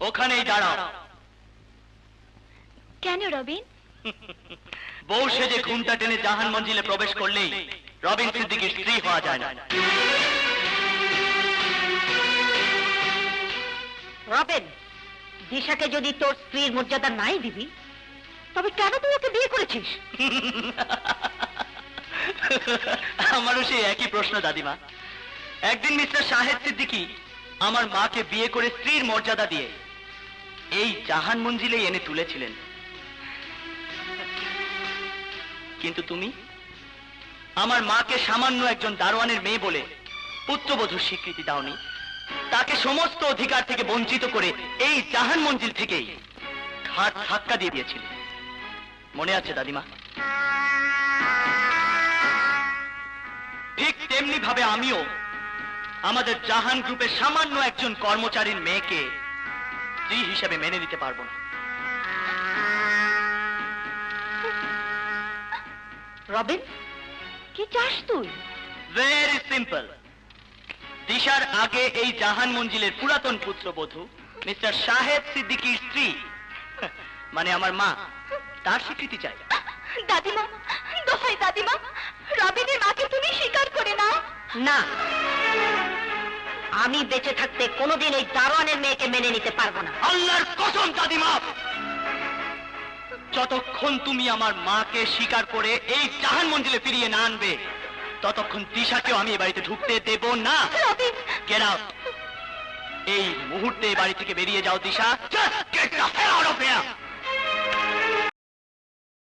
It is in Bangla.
ওখানেই দাঁড়াও। কেন রবিন? বউ সেজে ঘুমটা টেনে জাহান মঞ্জিলে প্রবেশ করলেই রবিন সিদ্দিকীর স্ত্রী হওয়া যায় না। রবিন, দিশাকে যদি তোর স্ত্রীর মর্যাদা নাই দিবি, তবে কেন তুই ওকে বিয়ে করেছিস? আমারও সেই একই প্রশ্ন দাদিমা। একদিন মিস্টার শাহেদ সিদ্দিকী আমার মাকে বিয়ে করে স্ত্রীর মর্যাদা দিয়ে এই জাহান মঞ্জিলে এনে তুলেছিলেন। কিন্তু তুমি আমার মাকে সামান্য একজন দারোয়ানের মেয়ে বলে পুত্রবধূর স্বীকৃতি দাওনি, তাকে সমস্ত অধিকার থেকে বঞ্চিত করে এই জাহান মঞ্জিল থেকেই ঘাট ধাক্কা দিয়ে দিয়েছিলে। মনে আছে দাদিমা? ঠিক তেমনি ভাবে আমিও আমাদের জাহান গ্রুপের সামান্য একজন কর্মচারীর মেয়েকে স্ত্রী হিসেবে মেনে নিতে পারবো না। রবিন, কি চাস তুই? Very simple. দিশার আগে এই জাহান মঞ্জিলের পুরাতন পুত্রবধূ মিস্টার শাহেদ সিদ্দিকীর স্ত্রী, মানে আমার মা, তার স্বীকৃতি চাই। দাদিমা, দোহাই দাদিমা, রবিনের মাকে তুমি স্বীকার করে নাও। না, আমি বেঁচে থাকতে কোনোদিন ওই দারোয়ানের মেয়েকে মেনে নিতে পারবো না। আল্লাহর কসম দাদিমা, যতক্ষণ তুমি আমার মাকে স্বীকার করে এই জাহান মঞ্জিলে ফিরিয়ে না আনবে, ততক্ষণ দিশাকেও আমি এই বাড়িতে ঢুকতে দেব না। Get out. এই মুহূর্তে এই বাড়ি থেকে বেরিয়ে যাও দিশা। Just get the hell out of here!